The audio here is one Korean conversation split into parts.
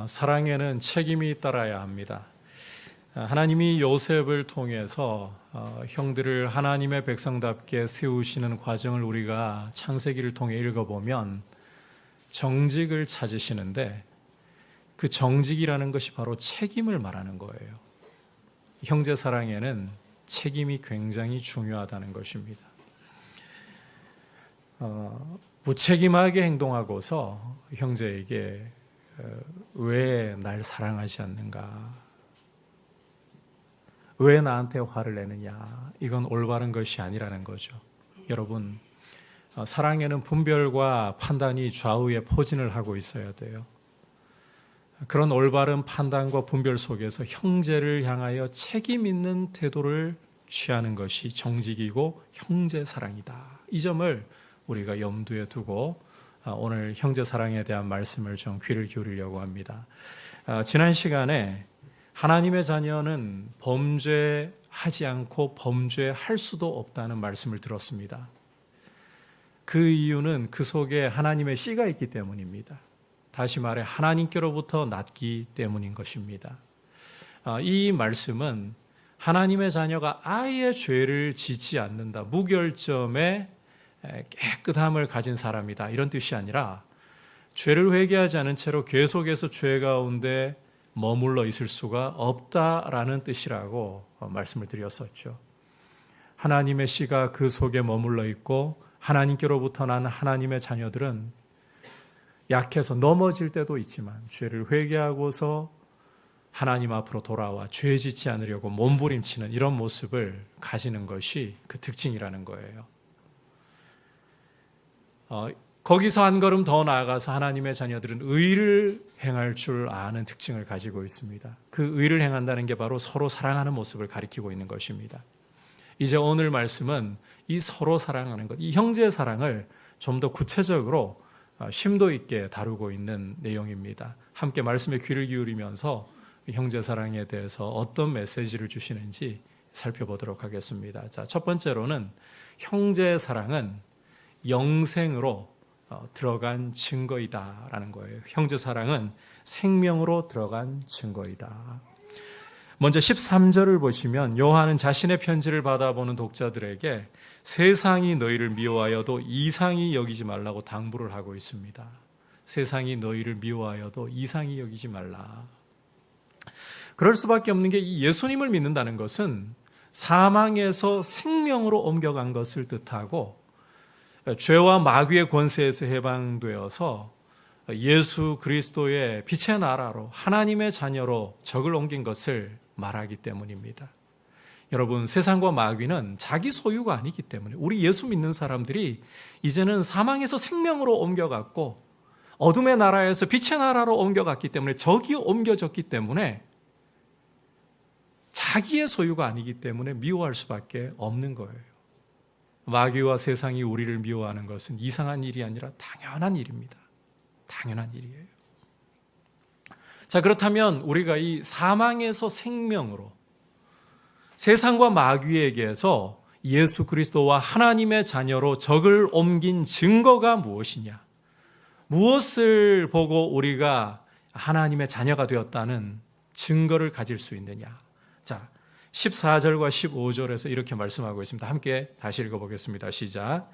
사랑에는 책임이 따라야 합니다. 하나님이 요셉을 통해서 형들을 하나님의 백성답게 세우시는 과정을 우리가 창세기를 통해 읽어보면 정직을 찾으시는데, 그 정직이라는 것이 바로 책임을 말하는 거예요. 형제 사랑에는 책임이 굉장히 중요하다는 것입니다. 무책임하게 행동하고서 형제에게 왜 날 사랑하지 않는가, 왜 나한테 화를 내느냐, 이건 올바른 것이 아니라는 거죠. 여러분, 사랑에는 분별과 판단이 좌우에 포진을 하고 있어야 돼요. 그런 올바른 판단과 분별 속에서 형제를 향하여 책임 있는 태도를 취하는 것이 정직이고 형제 사랑이다. 이 점을 우리가 염두에 두고 오늘 형제 사랑에 대한 말씀을 좀 귀를 기울이려고 합니다. 지난 시간에 하나님의 자녀는 범죄하지 않고 범죄할 수도 없다는 말씀을 들었습니다. 그 이유는 그 속에 하나님의 씨가 있기 때문입니다. 다시 말해 하나님께로부터 났기 때문인 것입니다. 이 말씀은 하나님의 자녀가 아예 죄를 짓지 않는다, 무결점의 깨끗함을 가진 사람이다, 이런 뜻이 아니라 죄를 회개하지 않은 채로 계속해서 죄 가운데 머물러 있을 수가 없다라는 뜻이라고 말씀을 드렸었죠. 하나님의 씨가 그 속에 머물러 있고 하나님께로부터 난 하나님의 자녀들은 약해서 넘어질 때도 있지만 죄를 회개하고서 하나님 앞으로 돌아와 죄 짓지 않으려고 몸부림치는 이런 모습을 가지는 것이 그 특징이라는 거예요. 거기서 한 걸음 더 나아가서 하나님의 자녀들은 의를 행할 줄 아는 특징을 가지고 있습니다. 그 의를 행한다는 게 바로 서로 사랑하는 모습을 가리키고 있는 것입니다. 이제 오늘 말씀은 이 서로 사랑하는 것, 이 형제의 사랑을 좀 더 구체적으로 심도 있게 다루고 있는 내용입니다. 함께 말씀에 귀를 기울이면서 형제 사랑에 대해서 어떤 메시지를 주시는지 살펴보도록 하겠습니다. 자, 첫 번째로는 형제의 사랑은 영생으로 들어간 증거이다라는 거예요. 형제 사랑은 생명으로 들어간 증거이다. 먼저 13절을 보시면 요한은 자신의 편지를 받아보는 독자들에게 세상이 너희를 미워하여도 이상히 여기지 말라고 당부를 하고 있습니다. 세상이 너희를 미워하여도 이상히 여기지 말라. 그럴 수밖에 없는 게, 이 예수님을 믿는다는 것은 사망에서 생명으로 옮겨간 것을 뜻하고 죄와 마귀의 권세에서 해방되어서 예수 그리스도의 빛의 나라로 하나님의 자녀로 적을 옮긴 것을 말하기 때문입니다. 여러분, 세상과 마귀는 자기 소유가 아니기 때문에 우리 예수 믿는 사람들이 이제는 사망에서 생명으로 옮겨갔고 어둠의 나라에서 빛의 나라로 옮겨갔기 때문에, 적이 옮겨졌기 때문에 자기의 소유가 아니기 때문에 미워할 수밖에 없는 거예요. 마귀와 세상이 우리를 미워하는 것은 이상한 일이 아니라 당연한 일입니다. 당연한 일이에요. 자, 그렇다면 우리가 이 사망에서 생명으로, 세상과 마귀에게서 예수 그리스도와 하나님의 자녀로 적을 옮긴 증거가 무엇이냐? 무엇을 보고 우리가 하나님의 자녀가 되었다는 증거를 가질 수 있느냐? 자, 14절과 15절에서 이렇게 말씀하고 있습니다. 함께 다시 읽어보겠습니다. 시작.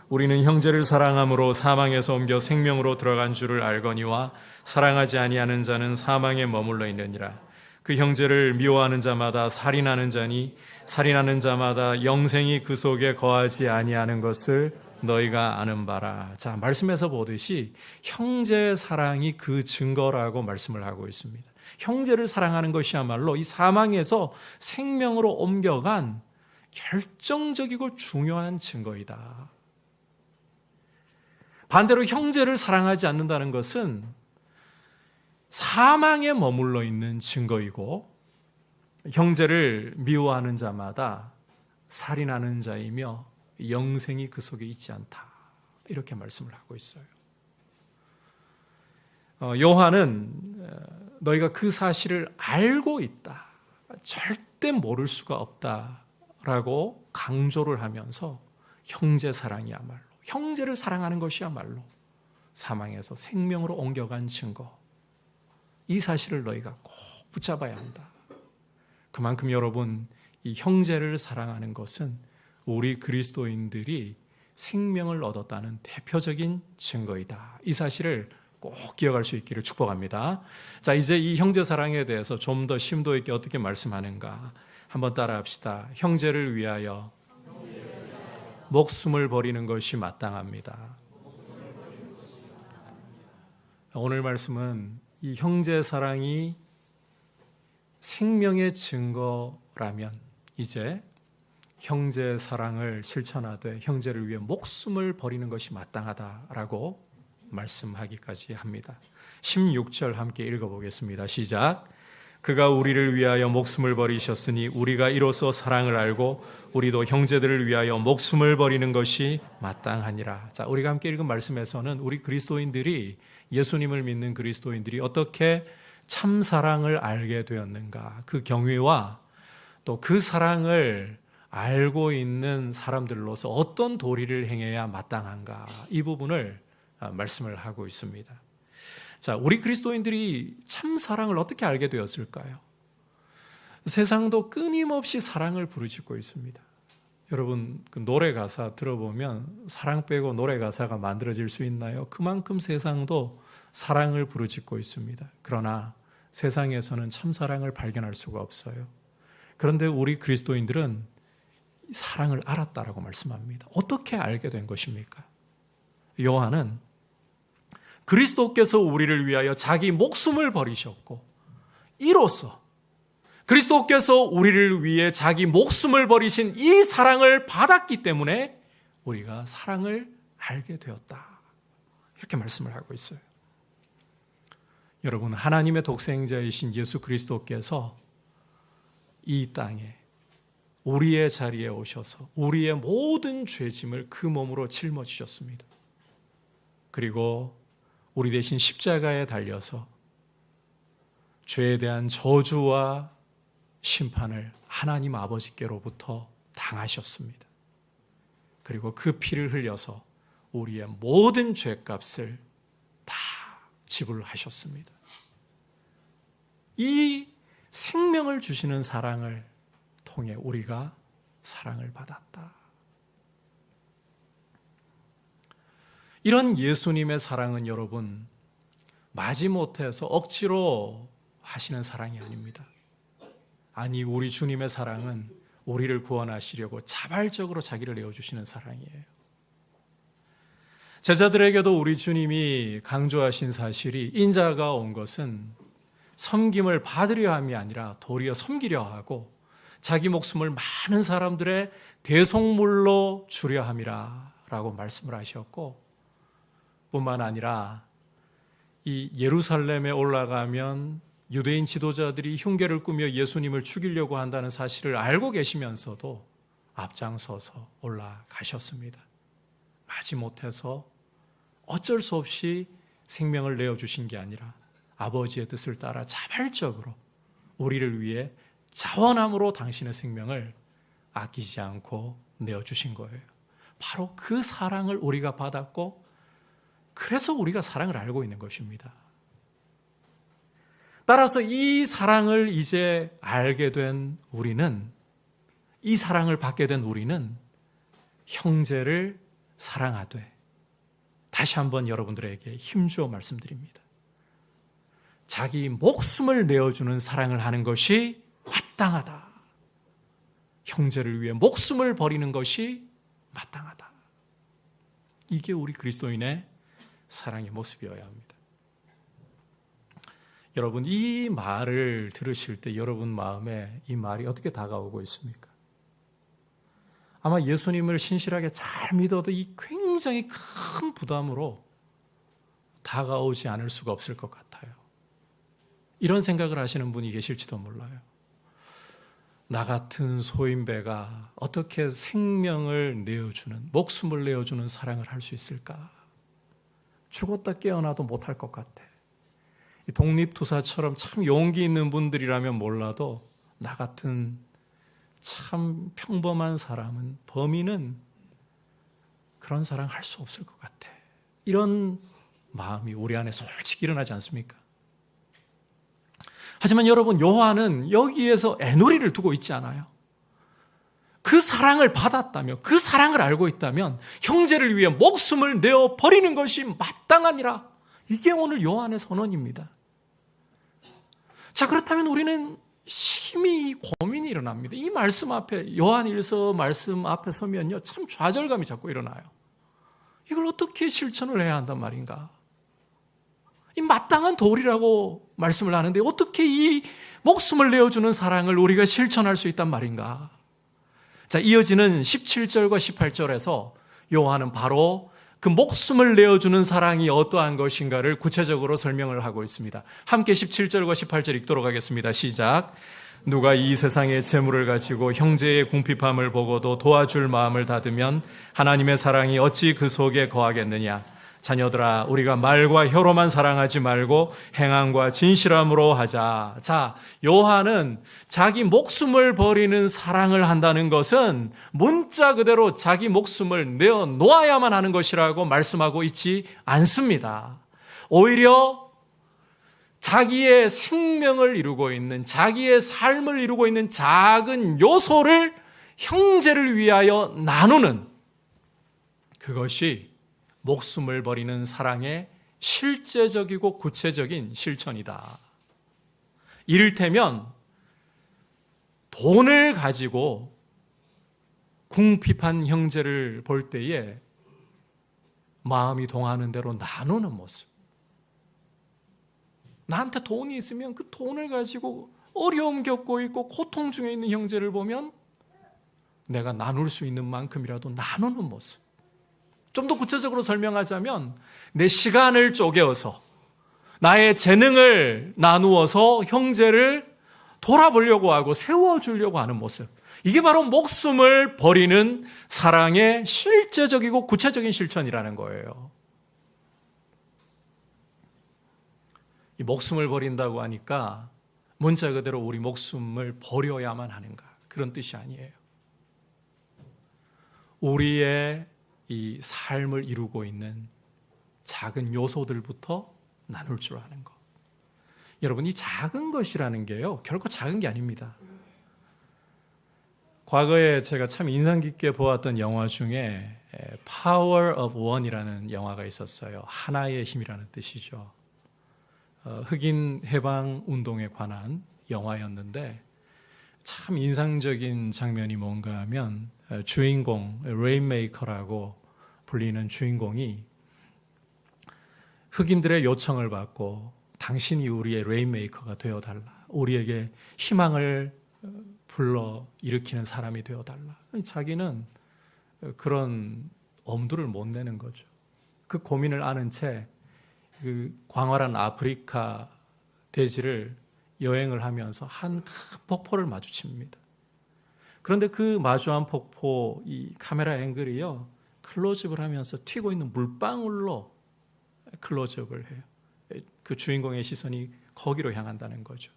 우리는 형제를 사랑함으로 사망에서 옮겨 생명으로 들어간 줄을 알거니와 사랑하지 아니하는 자는 사망에 머물러 있느니라. 그 형제를 미워하는 자마다 살인하는 자니 살인하는 자마다 영생이 그 속에 거하지 아니하는 것을 너희가 아는 바라. 자, 말씀에서 보듯이 형제 사랑이 그 증거라고 말씀을 하고 있습니다. 형제를 사랑하는 것이야말로 이 사망에서 생명으로 옮겨간 결정적이고 중요한 증거이다. 반대로 형제를 사랑하지 않는다는 것은 사망에 머물러 있는 증거이고, 형제를 미워하는 자마다 살인하는 자이며 영생이 그 속에 있지 않다, 이렇게 말씀을 하고 있어요. 요한은 너희가 그 사실을 알고 있다, 절대 모를 수가 없다라고 강조를 하면서 형제 사랑이야말로, 형제를 사랑하는 것이야말로 사망에서 생명으로 옮겨간 증거, 이 사실을 너희가 꼭 붙잡아야 한다. 그만큼 여러분, 이 형제를 사랑하는 것은 우리 그리스도인들이 생명을 얻었다는 대표적인 증거이다. 이 사실을 꼭 기억할 수 있기를 축복합니다. 자, 이제 이 형제 사랑에 대해서 좀 더 심도 있게 어떻게 말씀하는가 한번 따라합시다. 형제를 위하여 목숨을 버리는 것이 마땅합니다. 오늘 말씀은 이 형제 사랑이 생명의 증거라면 이제 형제 사랑을 실천하되 형제를 위해 목숨을 버리는 것이 마땅하다라고 말씀하기까지 합니다. 16절 함께 읽어보겠습니다. 시작. 그가 우리를 위하여 목숨을 버리셨으니 우리가 이로써 사랑을 알고 우리도 형제들을 위하여 목숨을 버리는 것이 마땅하니라. 자, 우리가 함께 읽은 말씀에서는 우리 그리스도인들이, 예수님을 믿는 그리스도인들이 어떻게 참 사랑을 알게 되었는가, 그 경위와 또 그 사랑을 알고 있는 사람들로서 어떤 도리를 행해야 마땅한가, 이 부분을 말씀을 하고 있습니다. 자, 우리 그리스도인들이 참 사랑을 어떻게 알게 되었을까요? 세상도 끊임없이 사랑을 부르짖고 있습니다. 여러분, 그 노래 가사 들어보면 사랑 빼고 노래 가사가 만들어질 수 있나요? 그만큼 세상도 사랑을 부르짖고 있습니다. 그러나 세상에서는 참 사랑을 발견할 수가 없어요. 그런데 우리 그리스도인들은 사랑을 알았다라고 말씀합니다. 어떻게 알게 된 것입니까? 요한은 그리스도께서 우리를 위하여 자기 목숨을 버리셨고 이로써 그리스도께서 우리를 위해 자기 목숨을 버리신 이 사랑을 받았기 때문에 우리가 사랑을 알게 되었다, 이렇게 말씀을 하고 있어요. 여러분, 하나님의 독생자이신 예수 그리스도께서 이 땅에 우리의 자리에 오셔서 우리의 모든 죄짐을 그 몸으로 짊어지셨습니다. 그리고 우리 대신 십자가에 달려서 죄에 대한 저주와 심판을 하나님 아버지께로부터 당하셨습니다. 그리고 그 피를 흘려서 우리의 모든 죄값을 다 지불하셨습니다. 이 생명을 주시는 사랑을 통해 우리가 사랑을 받았다. 이런 예수님의 사랑은 여러분, 마지못해서 억지로 하시는 사랑이 아닙니다. 아니, 우리 주님의 사랑은 우리를 구원하시려고 자발적으로 자기를 내어주시는 사랑이에요. 제자들에게도 우리 주님이 강조하신 사실이, 인자가 온 것은 섬김을 받으려 함이 아니라 도리어 섬기려 하고 자기 목숨을 많은 사람들의 대속물로 주려 함이라 라고 말씀을 하셨고, 뿐만 아니라 이 예루살렘에 올라가면 유대인 지도자들이 흉계를 꾸며 예수님을 죽이려고 한다는 사실을 알고 계시면서도 앞장서서 올라가셨습니다. 마지못해서 어쩔 수 없이 생명을 내어주신 게 아니라 아버지의 뜻을 따라 자발적으로 우리를 위해 자원함으로 당신의 생명을 아끼지 않고 내어주신 거예요. 바로 그 사랑을 우리가 받았고, 그래서 우리가 사랑을 알고 있는 것입니다. 따라서 이 사랑을 이제 알게 된 우리는, 이 사랑을 받게 된 우리는 형제를 사랑하되, 다시 한번 여러분들에게 힘주어 말씀드립니다. 자기 목숨을 내어주는 사랑을 하는 것이 마땅하다. 형제를 위해 목숨을 버리는 것이 마땅하다. 이게 우리 그리스도인의 사랑의 모습이어야 합니다. 여러분, 이 말을 들으실 때 여러분 마음에 이 말이 어떻게 다가오고 있습니까? 아마 예수님을 신실하게 잘 믿어도 이 굉장히 큰 부담으로 다가오지 않을 수가 없을 것 같아요. 이런 생각을 하시는 분이 계실지도 몰라요. 나 같은 소인배가 어떻게 생명을 내어주는, 목숨을 내어주는 사랑을 할 수 있을까? 죽었다 깨어나도 못할 것 같아. 독립투사처럼 참 용기 있는 분들이라면 몰라도 나 같은 참 평범한 사람은, 범인은 그런 사랑 할 수 없을 것 같아. 이런 마음이 우리 안에 솔직히 일어나지 않습니까? 하지만 여러분, 요한은 여기에서 애누리를 두고 있지 않아요. 그 사랑을 받았다며, 그 사랑을 알고 있다면 형제를 위해 목숨을 내어 버리는 것이 마땅하니라. 이게 오늘 요한의 선언입니다. 자, 그렇다면 우리는 심히 고민이 일어납니다. 이 말씀 앞에, 요한일서 말씀 앞에 서면요, 참 좌절감이 자꾸 일어나요. 이걸 어떻게 실천을 해야 한단 말인가? 이 마땅한 도리라고 말씀을 하는데 어떻게 이 목숨을 내어주는 사랑을 우리가 실천할 수 있단 말인가? 자, 이어지는 17절과 18절에서 요한은 바로 그 목숨을 내어주는 사랑이 어떠한 것인가를 구체적으로 설명을 하고 있습니다. 함께 17절과 18절 읽도록 하겠습니다. 시작. 누가 이 세상의 재물을 가지고 형제의 궁핍함을 보고도 도와줄 마음을 닫으면 하나님의 사랑이 어찌 그 속에 거하겠느냐. 자녀들아, 우리가 말과 혀로만 사랑하지 말고 행함과 진실함으로 하자. 자, 요한은 자기 목숨을 버리는 사랑을 한다는 것은 문자 그대로 자기 목숨을 내어 놓아야만 하는 것이라고 말씀하고 있지 않습니다. 오히려 자기의 생명을 이루고 있는, 자기의 삶을 이루고 있는 작은 요소를 형제를 위하여 나누는, 그것이 목숨을 버리는 사랑의 실제적이고 구체적인 실천이다. 이를테면 돈을 가지고 궁핍한 형제를 볼 때에 마음이 동하는 대로 나누는 모습. 나한테 돈이 있으면 그 돈을 가지고 어려움 겪고 있고 고통 중에 있는 형제를 보면 내가 나눌 수 있는 만큼이라도 나누는 모습. 좀 더 구체적으로 설명하자면 내 시간을 쪼개어서 나의 재능을 나누어서 형제를 돌아보려고 하고 세워주려고 하는 모습. 이게 바로 목숨을 버리는 사랑의 실제적이고 구체적인 실천이라는 거예요. 이 목숨을 버린다고 하니까 문자 그대로 우리 목숨을 버려야만 하는가, 그런 뜻이 아니에요. 우리의 이 삶을 이루고 있는 작은 요소들부터 나눌 줄 아는 것. 여러분, 이 작은 것이라는 게요, 결코 작은 게 아닙니다. 과거에 제가 참 인상 깊게 보았던 영화 중에 Power of One이라는 영화가 있었어요. 하나의 힘이라는 뜻이죠. 흑인 해방 운동에 관한 영화였는데 참 인상적인 장면이 뭔가 하면 주인공 레인메이커라고 불리는 주인공이 흑인들의 요청을 받고 당신이 우리의 레인메이커가 되어달라, 우리에게 희망을 불러 일으키는 사람이 되어달라. 자기는 그런 엄두를 못 내는 거죠. 그 고민을 아는 채 그 광활한 아프리카 대지를 여행을 하면서 한 큰 폭포를 마주칩니다. 그런데 그 마주한 폭포 이 카메라 앵글이요, 클로즈업을 하면서 튀고 있는 물방울로 클로즈업을 해요. 그 주인공의 시선이 거기로 향한다는 거죠.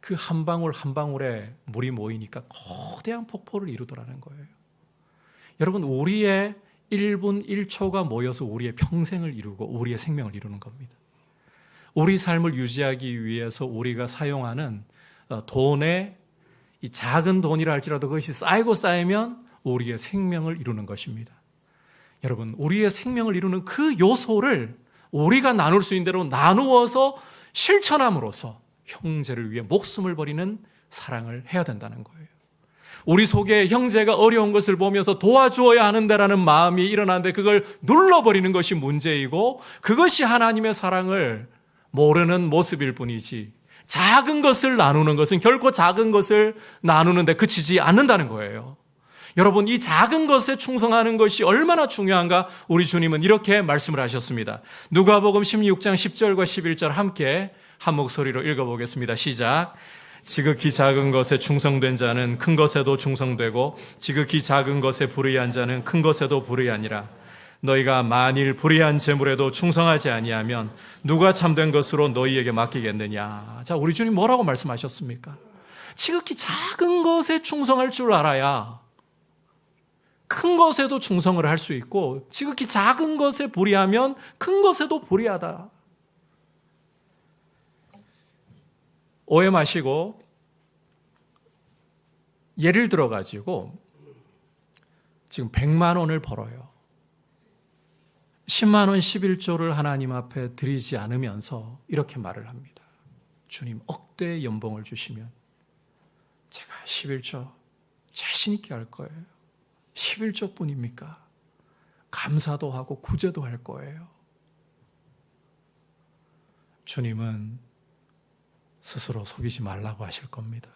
그 한 방울 한 방울에 물이 모이니까 거대한 폭포를 이루더라는 거예요. 여러분, 우리의 1분 1초가 모여서 우리의 평생을 이루고 우리의 생명을 이루는 겁니다. 우리 삶을 유지하기 위해서 우리가 사용하는 돈의 이 작은 돈이라 할지라도 그것이 쌓이고 쌓이면 우리의 생명을 이루는 것입니다. 여러분, 우리의 생명을 이루는 그 요소를 우리가 나눌 수 있는 대로 나누어서 실천함으로써 형제를 위해 목숨을 버리는 사랑을 해야 된다는 거예요. 우리 속에 형제가 어려운 것을 보면서 도와주어야 하는데라는 마음이 일어나는데 그걸 눌러버리는 것이 문제이고, 그것이 하나님의 사랑을 모르는 모습일 뿐이지, 작은 것을 나누는 것은 결코 작은 것을 나누는데 그치지 않는다는 거예요. 여러분, 이 작은 것에 충성하는 것이 얼마나 중요한가 우리 주님은 이렇게 말씀을 하셨습니다. 누가복음 16장 10절과 11절 함께 한 목소리로 읽어보겠습니다. 시작. 지극히 작은 것에 충성된 자는 큰 것에도 충성되고 지극히 작은 것에 불의한 자는 큰 것에도 불의하니라. 너희가 만일 불의한 재물에도 충성하지 아니하면 누가 참된 것으로 너희에게 맡기겠느냐. 자, 우리 주님 뭐라고 말씀하셨습니까? 지극히 작은 것에 충성할 줄 알아야 큰 것에도 충성을 할 수 있고, 지극히 작은 것에 불의하면 큰 것에도 불의하다. 오해 마시고 예를 들어 가지고 지금 100만 원을 벌어요. 10만 원 11조를 하나님 앞에 드리지 않으면서 이렇게 말을 합니다. 주님, 억대의 연봉을 주시면 제가 11조 자신 있게 할 거예요. 11조 뿐입니까? 감사도 하고 구제도 할 거예요. 주님은 스스로 속이지 말라고 하실 겁니다.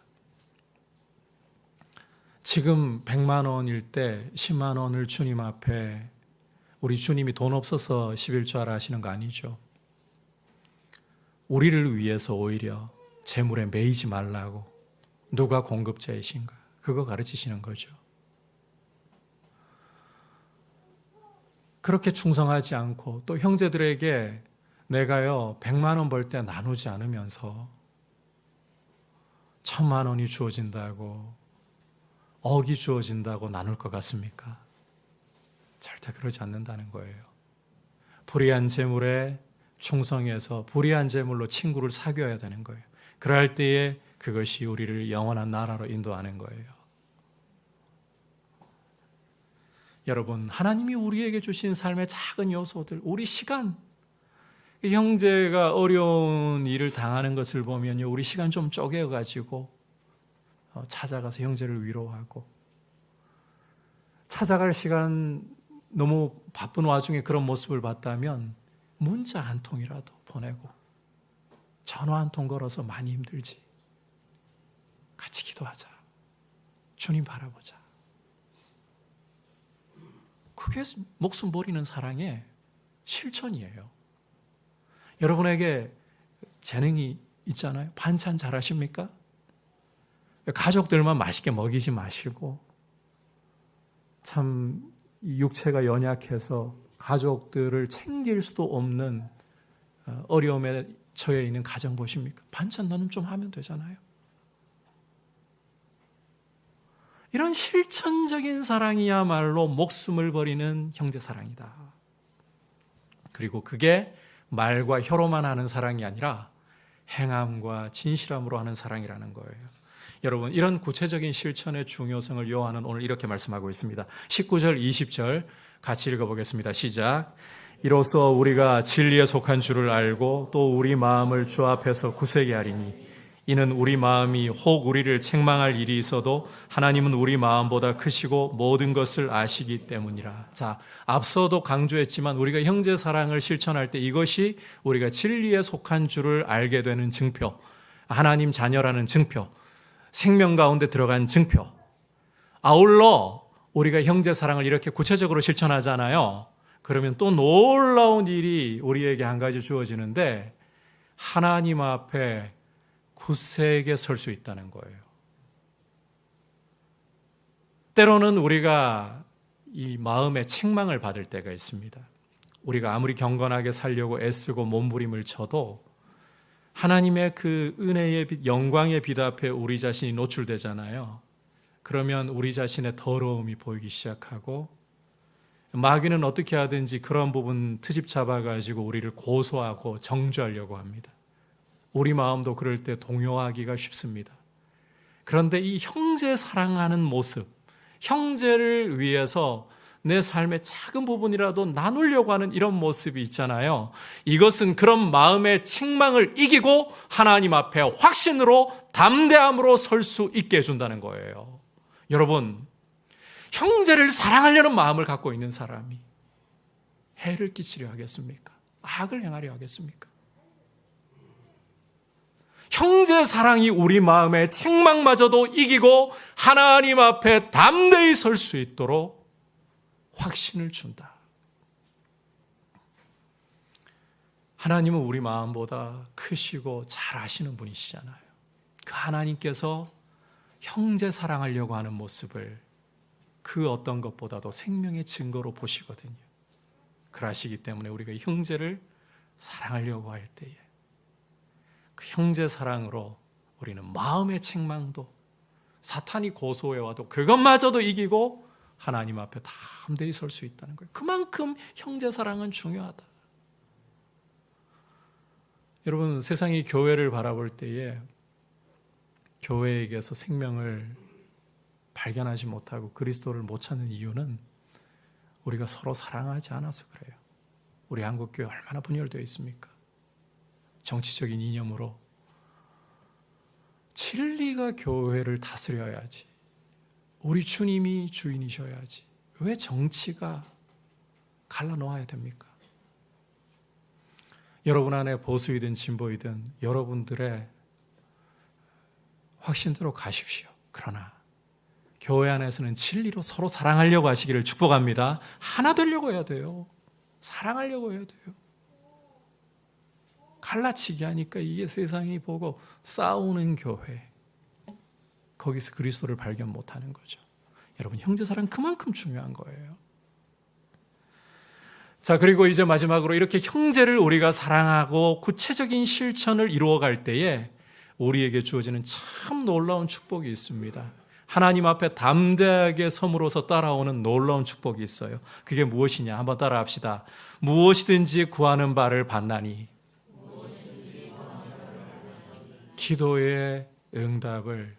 지금 100만 원일 때 10만 원을 주님 앞에 우리 주님이 돈 없어서 11조 하라 하시는 거 아니죠. 우리를 위해서 오히려 재물에 매이지 말라고 누가 공급자이신가 그거 가르치시는 거죠. 그렇게 충성하지 않고 또 형제들에게 내가요 100만 원 벌 때 나누지 않으면서 1000만 원이 주어진다고 억이 주어진다고 나눌 것 같습니까? 절대 그러지 않는다는 거예요. 불의한 재물에 충성해서 불의한 재물로 친구를 사귀어야 되는 거예요. 그럴 때에 그것이 우리를 영원한 나라로 인도하는 거예요. 여러분, 하나님이 우리에게 주신 삶의 작은 요소들, 우리 시간, 형제가 어려운 일을 당하는 것을 보면요, 우리 시간 좀 쪼개가지고 찾아가서 형제를 위로하고, 찾아갈 시간 너무 바쁜 와중에 그런 모습을 봤다면 문자 한 통이라도 보내고 전화 한 통 걸어서 많이 힘들지. 같이 기도하자. 주님 바라보자. 그게 목숨 버리는 사랑의 실천이에요. 여러분에게 재능이 있잖아요. 반찬 잘하십니까? 가족들만 맛있게 먹이지 마시고 참 육체가 연약해서 가족들을 챙길 수도 없는 어려움에 처해 있는 가정 보십니까? 반찬 나눔 좀 하면 되잖아요. 이런 실천적인 사랑이야말로 목숨을 버리는 형제 사랑이다. 그리고 그게 말과 혀로만 하는 사랑이 아니라 행함과 진실함으로 하는 사랑이라는 거예요. 여러분, 이런 구체적인 실천의 중요성을 요한은 오늘 이렇게 말씀하고 있습니다. 19절, 20절 같이 읽어보겠습니다. 시작. 이로써 우리가 진리에 속한 줄을 알고 또 우리 마음을 주 앞에서 굳세게 하리니 이는 우리 마음이 혹 우리를 책망할 일이 있어도 하나님은 우리 마음보다 크시고 모든 것을 아시기 때문이라. 자, 앞서도 강조했지만 우리가 형제 사랑을 실천할 때 이것이 우리가 진리에 속한 줄을 알게 되는 증표, 하나님 자녀라는 증표, 생명 가운데 들어간 증표. 아울러 우리가 형제 사랑을 이렇게 구체적으로 실천하잖아요. 그러면 또 놀라운 일이 우리에게 한 가지 주어지는데 하나님 앞에 굳세게 설 수 있다는 거예요. 때로는 우리가 이 마음의 책망을 받을 때가 있습니다. 우리가 아무리 경건하게 살려고 애쓰고 몸부림을 쳐도 하나님의 그 은혜의 빛, 영광의 빛 앞에 우리 자신이 노출되잖아요. 그러면 우리 자신의 더러움이 보이기 시작하고 마귀는 어떻게 하든지 그런 부분 트집 잡아가지고 우리를 고소하고 정죄하려고 합니다. 우리 마음도 그럴 때 동요하기가 쉽습니다. 그런데 이 형제 사랑하는 모습, 형제를 위해서 내 삶의 작은 부분이라도 나누려고 하는 이런 모습이 있잖아요. 이것은 그런 마음의 책망을 이기고 하나님 앞에 확신으로 담대함으로 설 수 있게 해준다는 거예요. 여러분, 형제를 사랑하려는 마음을 갖고 있는 사람이 해를 끼치려 하겠습니까? 악을 행하려 하겠습니까? 형제 사랑이 우리 마음의 책망마저도 이기고 하나님 앞에 담대히 설 수 있도록 확신을 준다. 하나님은 우리 마음보다 크시고 잘 아시는 분이시잖아요. 그 하나님께서 형제 사랑하려고 하는 모습을 그 어떤 것보다도 생명의 증거로 보시거든요. 그러시기 때문에 우리가 형제를 사랑하려고 할 때에 그 형제 사랑으로 우리는 마음의 책망도 사탄이 고소해와도 그것마저도 이기고 하나님 앞에 담대히 설 수 있다는 거예요. 그만큼 형제 사랑은 중요하다. 여러분, 세상이 교회를 바라볼 때에 교회에게서 생명을 발견하지 못하고 그리스도를 못 찾는 이유는 우리가 서로 사랑하지 않아서 그래요. 우리 한국교회 얼마나 분열되어 있습니까? 정치적인 이념으로. 진리가 교회를 다스려야지. 우리 주님이 주인이셔야지. 왜 정치가 갈라놓아야 됩니까? 여러분 안에 보수이든 진보이든 여러분들의 확신대로 가십시오. 그러나 교회 안에서는 진리로 서로 사랑하려고 하시기를 축복합니다. 하나 되려고 해야 돼요. 사랑하려고 해야 돼요. 갈라치기 하니까 이게 세상이 보고 싸우는 교회, 거기서 그리스도를 발견 못하는 거죠. 여러분, 형제사랑 그만큼 중요한 거예요. 자, 그리고 이제 마지막으로 이렇게 형제를 우리가 사랑하고 구체적인 실천을 이루어갈 때에 우리에게 주어지는 참 놀라운 축복이 있습니다. 하나님 앞에 담대하게 섬으로서 따라오는 놀라운 축복이 있어요. 그게 무엇이냐? 한번 따라합시다. 무엇이든지 구하는 바를 받나니. 기도의 응답을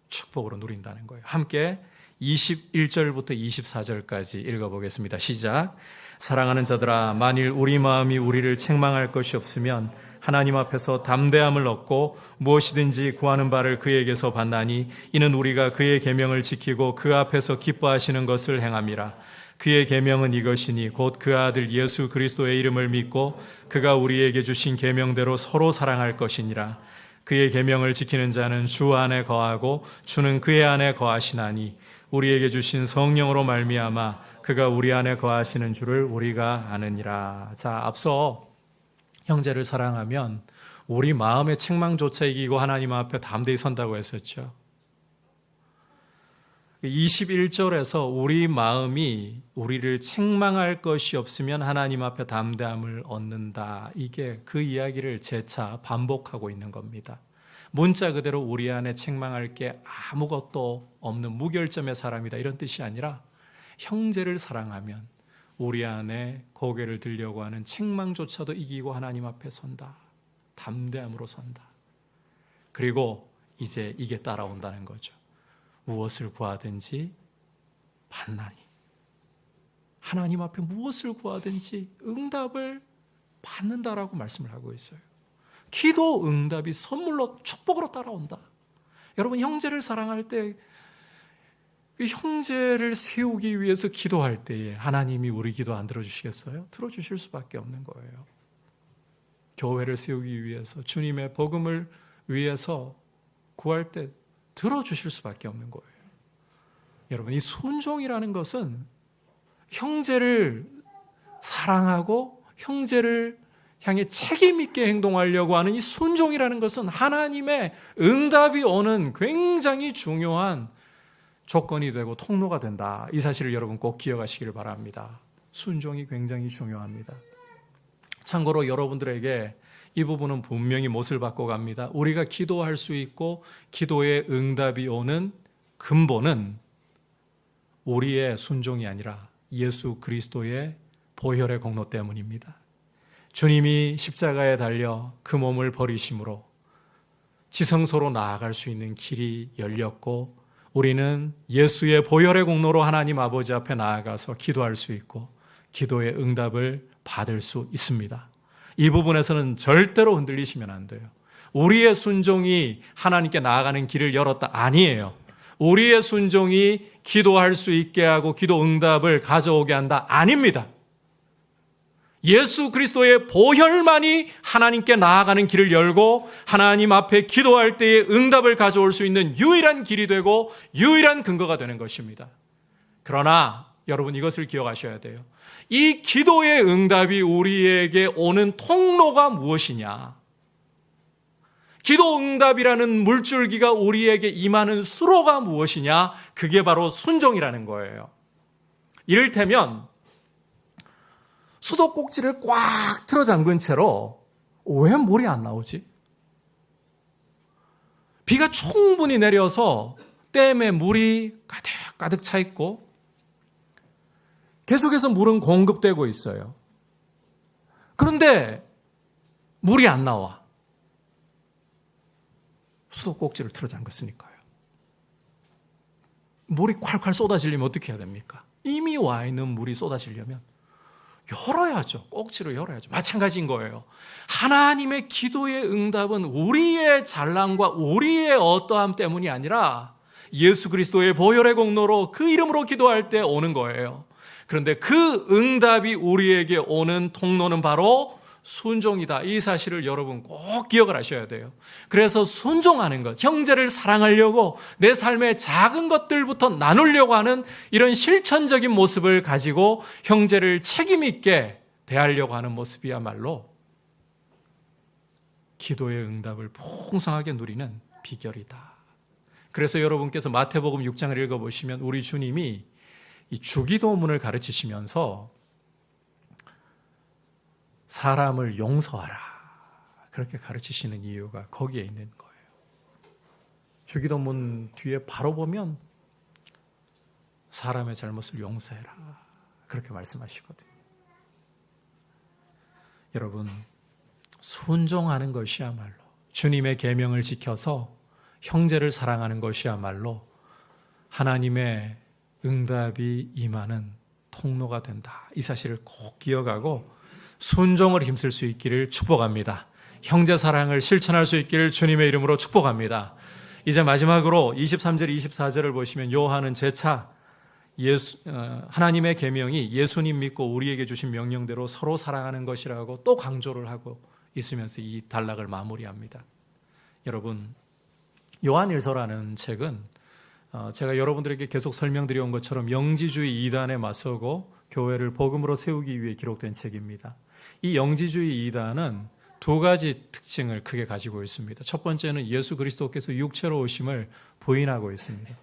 축복으로 누린다는 거예요. 함께 21절부터 24절까지 읽어보겠습니다. 시작. 사랑하는 자들아, 만일 우리 마음이 우리를 책망할 것이 없으면 하나님 앞에서 담대함을 얻고 무엇이든지 구하는 바를 그에게서 받나니 이는 우리가 그의 계명을 지키고 그 앞에서 기뻐하시는 것을 행함이라. 그의 계명은 이것이니 곧 그 아들 예수 그리스도의 이름을 믿고 그가 우리에게 주신 계명대로 서로 사랑할 것이니라. 그의 계명을 지키는 자는 주 안에 거하고 주는 그의 안에 거하시나니 우리에게 주신 성령으로 말미암아 그가 우리 안에 거하시는 줄을 우리가 아느니라. 자, 앞서 형제를 사랑하면 우리 마음의 책망조차 이기고 하나님 앞에 담대히 선다고 했었죠. 21절에서 우리 마음이 우리를 책망할 것이 없으면 하나님 앞에 담대함을 얻는다. 이게 그 이야기를 재차 반복하고 있는 겁니다. 문자 그대로 우리 안에 책망할 게 아무것도 없는 무결점의 사람이다, 이런 뜻이 아니라 형제를 사랑하면 우리 안에 고개를 들려고 하는 책망조차도 이기고 하나님 앞에 선다. 담대함으로 선다. 그리고 이제 이게 따라온다는 거죠. 무엇을 구하든지 받나니. 하나님 앞에 무엇을 구하든지 응답을 받는다라고 말씀을 하고 있어요. 기도 응답이 선물로, 축복으로 따라온다. 여러분, 형제를 사랑할 때 그 형제를 세우기 위해서 기도할 때에 하나님이 우리 기도 안 들어주시겠어요? 들어주실 수밖에 없는 거예요. 교회를 세우기 위해서, 주님의 복음을 위해서 구할 때 들어주실 수밖에 없는 거예요. 여러분, 이 순종이라는 것은 형제를 사랑하고 형제를 향해 책임 있게 행동하려고 하는 이 순종이라는 것은 하나님의 응답이 오는 굉장히 중요한 조건이 되고 통로가 된다. 이 사실을 여러분 꼭 기억하시기를 바랍니다. 순종이 굉장히 중요합니다. 참고로 여러분들에게 이 부분은 분명히 못을 받고 갑니다. 우리가 기도할 수 있고 기도의 응답이 오는 근본은 우리의 순종이 아니라 예수 그리스도의 보혈의 공로 때문입니다. 주님이 십자가에 달려 그 몸을 버리심으로 지성소로 나아갈 수 있는 길이 열렸고 우리는 예수의 보혈의 공로로 하나님 아버지 앞에 나아가서 기도할 수 있고 기도의 응답을 받을 수 있습니다. 이 부분에서는 절대로 흔들리시면 안 돼요. 우리의 순종이 하나님께 나아가는 길을 열었다, 아니에요. 우리의 순종이 기도할 수 있게 하고 기도 응답을 가져오게 한다, 아닙니다. 예수 그리스도의 보혈만이 하나님께 나아가는 길을 열고 하나님 앞에 기도할 때의 응답을 가져올 수 있는 유일한 길이 되고 유일한 근거가 되는 것입니다. 그러나 여러분, 이것을 기억하셔야 돼요. 이 기도의 응답이 우리에게 오는 통로가 무엇이냐? 기도 응답이라는 물줄기가 우리에게 임하는 수로가 무엇이냐? 그게 바로 순종이라는 거예요. 이를테면 수도꼭지를 꽉 틀어 잠근 채로 왜 물이 안 나오지? 비가 충분히 내려서 댐에 물이 가득 차 있고 계속해서 물은 공급되고 있어요. 그런데 물이 안 나와. 수도꼭지를 틀어 잠갔으니까요. 물이 콸콸 쏟아지려면 어떻게 해야 됩니까? 이미 와 있는 물이 쏟아지려면 열어야죠. 꼭지로 열어야죠. 마찬가지인 거예요. 하나님의 기도의 응답은 우리의 잘남과 우리의 어떠함 때문이 아니라 예수 그리스도의 보혈의 공로로 그 이름으로 기도할 때 오는 거예요. 그런데 그 응답이 우리에게 오는 통로는 바로 순종이다. 이 사실을 여러분 꼭 기억을 하셔야 돼요. 그래서 순종하는 것, 형제를 사랑하려고 내 삶의 작은 것들부터 나누려고 하는 이런 실천적인 모습을 가지고 형제를 책임 있게 대하려고 하는 모습이야말로 기도의 응답을 풍성하게 누리는 비결이다. 그래서 여러분께서 마태복음 6장을 읽어보시면 우리 주님이 이 주기도문을 가르치시면서 사람을 용서하라 그렇게 가르치시는 이유가 거기에 있는 거예요. 주기도문 뒤에 바로 보면 사람의 잘못을 용서해라 그렇게 말씀하시거든요. 여러분, 순종하는 것이야말로 주님의 계명을 지켜서 형제를 사랑하는 것이야말로 하나님의 응답이 임하는 통로가 된다. 이 사실을 꼭 기억하고 순종을 힘쓸 수 있기를 축복합니다. 형제 사랑을 실천할 수 있기를 주님의 이름으로 축복합니다. 이제 마지막으로 23절, 24절을 보시면 요한은 재차 하나님의 계명이 예수님 믿고 우리에게 주신 명령대로 서로 사랑하는 것이라고 또 강조를 하고 있으면서 이 단락을 마무리합니다. 여러분, 요한일서라는 책은 제가 여러분들에게 계속 설명드려온 것처럼 영지주의 이단에 맞서고 교회를 복음으로 세우기 위해 기록된 책입니다. 이 영지주의 이단은 두 가지 특징을 크게 가지고 있습니다. 첫 번째는 예수 그리스도께서 육체로 오심을 부인하고 있습니다.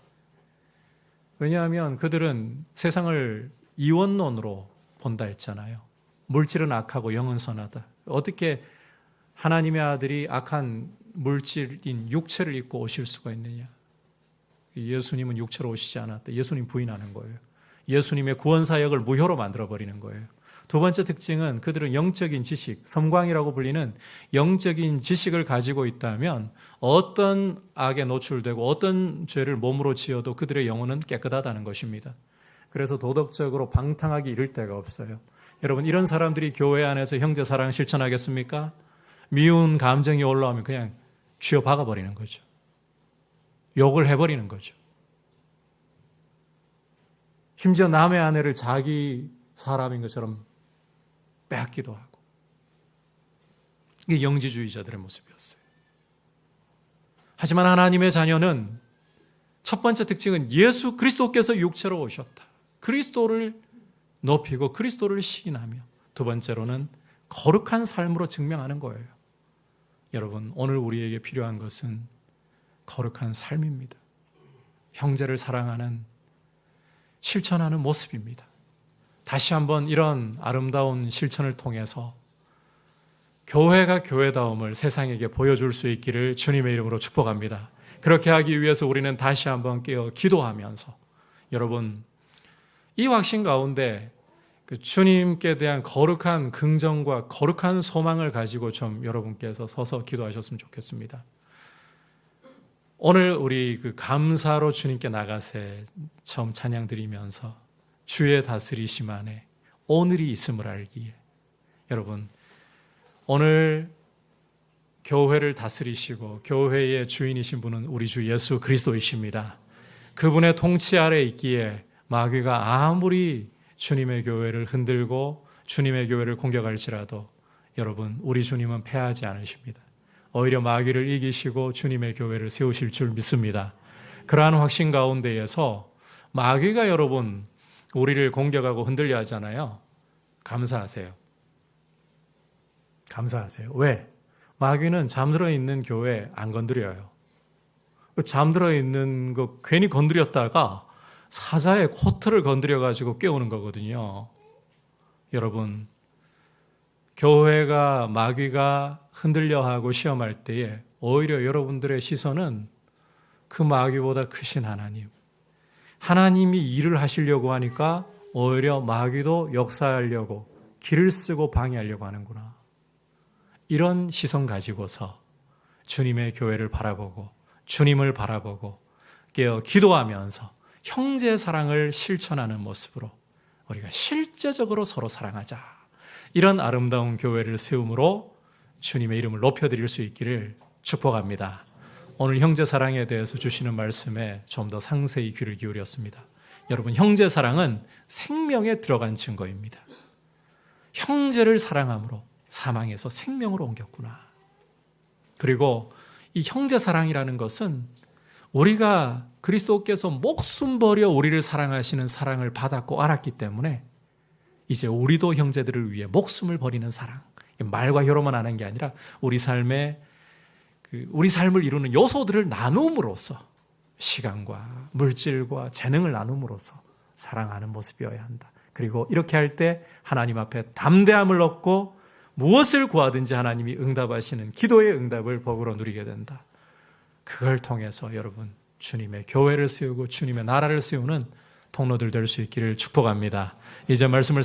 왜냐하면 그들은 세상을 이원론으로 본다 했잖아요. 물질은 악하고 영은 선하다. 어떻게 하나님의 아들이 악한 물질인 육체를 입고 오실 수가 있느냐. 예수님은 육체로 오시지 않았다. 예수님 부인하는 거예요. 예수님의 구원 사역을 무효로 만들어버리는 거예요. 두 번째 특징은 그들은 영적인 지식, 섬광이라고 불리는 영적인 지식을 가지고 있다면 어떤 악에 노출되고 어떤 죄를 몸으로 지어도 그들의 영혼은 깨끗하다는 것입니다. 그래서 도덕적으로 방탕하기 이를 데가 없어요. 여러분, 이런 사람들이 교회 안에서 형제 사랑 실천하겠습니까? 미운 감정이 올라오면 그냥 쥐어 박아버리는 거죠. 욕을 해버리는 거죠. 심지어 남의 아내를 자기 사람인 것처럼 빼앗기도 하고. 이게 영지주의자들의 모습이었어요. 하지만 하나님의 자녀는 첫 번째 특징은 예수 그리스도께서 육체로 오셨다. 그리스도를 높이고 그리스도를 시인하며, 두 번째로는 거룩한 삶으로 증명하는 거예요. 여러분, 오늘 우리에게 필요한 것은 거룩한 삶입니다. 형제를 사랑하는, 실천하는 모습입니다. 다시 한번 이런 아름다운 실천을 통해서 교회가 교회다움을 세상에게 보여줄 수 있기를 주님의 이름으로 축복합니다. 그렇게 하기 위해서 우리는 다시 한번 깨어 기도하면서, 여러분, 이 확신 가운데 주님께 대한 거룩한 긍정과 거룩한 소망을 가지고 좀 여러분께서 서서 기도하셨으면 좋겠습니다. 오늘 우리 감사로 주님께 나가세 처음 찬양 드리면서 주의 다스리심 안에 오늘이 있음을 알기에, 여러분, 오늘 교회를 다스리시고 교회의 주인이신 분은 우리 주 예수 그리스도이십니다. 그분의 통치 아래 있기에 마귀가 아무리 주님의 교회를 흔들고 주님의 교회를 공격할지라도 여러분, 우리 주님은 패하지 않으십니다. 오히려 마귀를 이기시고 주님의 교회를 세우실 줄 믿습니다. 그러한 확신 가운데에서 마귀가 여러분 우리를 공격하고 흔들려 하잖아요. 감사하세요. 감사하세요. 왜? 마귀는 잠들어 있는 교회 안 건드려요. 잠들어 있는 거 괜히 건드렸다가 사자의 코트를 건드려가지고 깨우는 거거든요. 여러분, 교회가 마귀가 흔들려하고 시험할 때에 오히려 여러분들의 시선은 그 마귀보다 크신 하나님, 하나님이 일을 하시려고 하니까 오히려 마귀도 역사하려고 길을 쓰고 방해하려고 하는구나. 이런 시선 가지고서 주님의 교회를 바라보고 주님을 바라보고 깨어 기도하면서 형제 사랑을 실천하는 모습으로 우리가 실제적으로 서로 사랑하자. 이런 아름다운 교회를 세움으로 주님의 이름을 높여드릴 수 있기를 축복합니다. 오늘 형제 사랑에 대해서 주시는 말씀에 좀 더 상세히 귀를 기울였습니다. 여러분, 형제 사랑은 생명에 들어간 증거입니다. 형제를 사랑함으로 사망에서 생명으로 옮겼구나. 그리고 이 형제 사랑이라는 것은 우리가 그리스도께서 목숨 버려 우리를 사랑하시는 사랑을 받았고 알았기 때문에 이제 우리도 형제들을 위해 목숨을 버리는 사랑, 말과 혀로만 하는 게 아니라 우리 삶의 우리 삶을 이루는 요소들을 나눔으로써 시간과 물질과 재능을 나눔으로써 사랑하는 모습이어야 한다. 그리고 이렇게 할 때 하나님 앞에 담대함을 얻고 무엇을 구하든지 하나님이 응답하시는 기도의 응답을 복으로 누리게 된다. 그걸 통해서 여러분 주님의 교회를 세우고 주님의 나라를 세우는 통로들 될 수 있기를 축복합니다. 이제 말씀을